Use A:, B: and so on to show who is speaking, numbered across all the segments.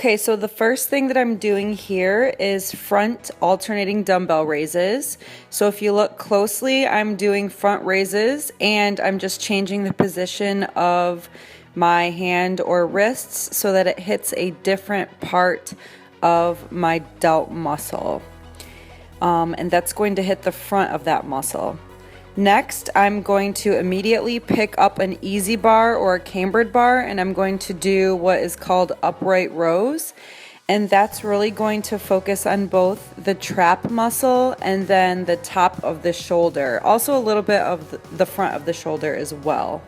A: Okay, so the first thing that I'm doing here is front alternating dumbbell raises. So if you look closely, I'm doing front raises and I'm just changing the position of my hand or wrists so that it hits a different part of my delt muscle. And that's going to hit the front of that muscle. Next, I'm going to immediately pick up an easy bar or a cambered bar, and I'm going to do what is called upright rows. And that's really going to focus on both the trap muscle and then the top of the shoulder. Also a little bit of the front of the shoulder as well.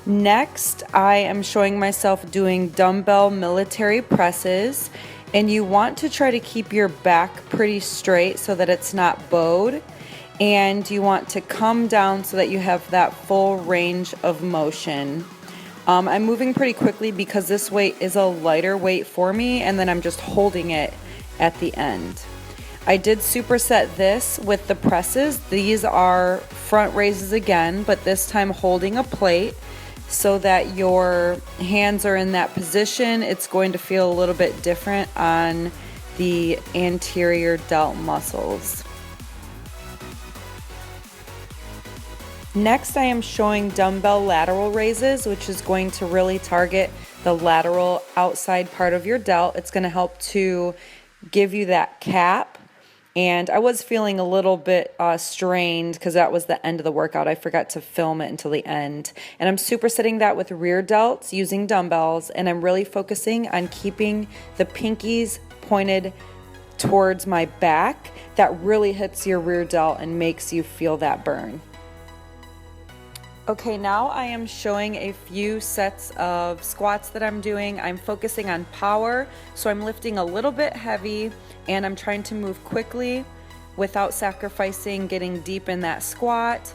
A: Next, I am showing myself doing dumbbell military presses. And you want to try to keep your back pretty straight so that it's not bowed. And you want to come down so that you have that full range of motion. I'm moving pretty quickly because this weight is a lighter weight for me, and then I'm just holding it at the end. I did superset this with the presses. These are front raises again, but this time holding a plate so that your hands are in that position. It's going to feel a little bit different on the anterior delt muscles. Next, I am showing dumbbell lateral raises, which is going to really target the lateral outside part of your delt. It's going to help to give you that cap. And I was feeling a little bit strained because that was the end of the workout. I forgot to film it until the end. And I'm supersetting that with rear delts using dumbbells. And I'm really focusing on keeping the pinkies pointed towards my back. That really hits your rear delt and makes you feel that burn. Okay, now I am showing a few sets of squats that I'm doing. I'm focusing on power, so I'm lifting a little bit heavy and I'm trying to move quickly without sacrificing getting deep in that squat.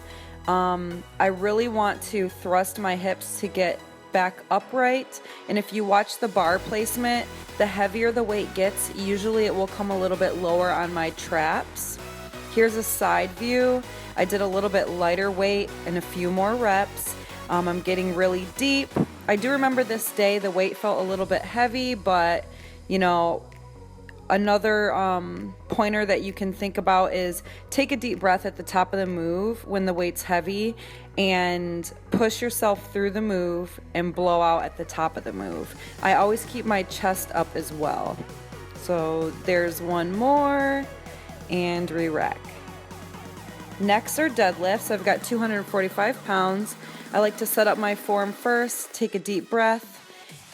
A: I really want to thrust my hips to get back upright, and if you watch the bar placement, the heavier the weight gets, usually it will come a little bit lower on my traps. Here's a side view. I did a little bit lighter weight and a few more reps. I'm getting really deep. I do remember this day the weight felt a little bit heavy, but you know, another pointer that you can think about is take a deep breath at the top of the move when the weight's heavy and push yourself through the move and blow out at the top of the move. I always keep my chest up as well. So there's one more and re-rack. Next are deadlifts. I've got 245 pounds. I like to set up my form first, take a deep breath,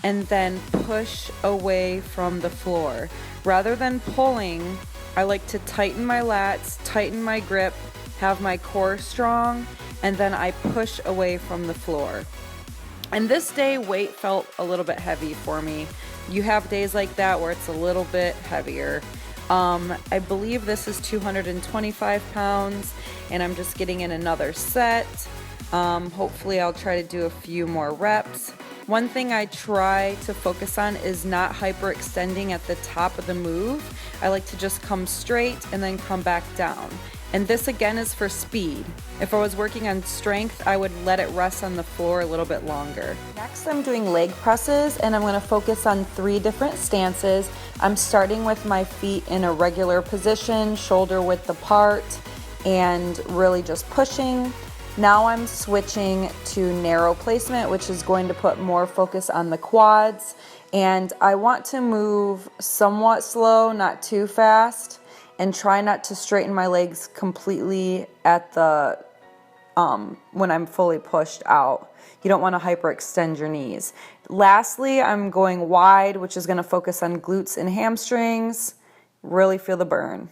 A: and then push away from the floor. Rather than pulling, I like to tighten my lats, tighten my grip, have my core strong, and then I push away from the floor. And this day, weight felt a little bit heavy for me. You have days like that where it's a little bit heavier. I believe this is 225 pounds, and I'm just getting in another set. Hopefully I'll try to do a few more reps. One thing I try to focus on is not hyperextending at the top of the move. I like to just come straight and then come back down. And this again is for speed. If I was working on strength, I would let it rest on the floor a little bit longer. Next, I'm doing leg presses, and I'm gonna focus on 3 different stances. I'm starting with my feet in a regular position, shoulder width apart, and really just pushing. Now I'm switching to narrow placement, which is going to put more focus on the quads. And I want to move somewhat slow, not too fast, and try not to straighten my legs completely at the when I'm fully pushed out. You don't want to hyperextend your knees. Lastly, I'm going wide, which is going to focus on glutes and hamstrings. Really feel the burn.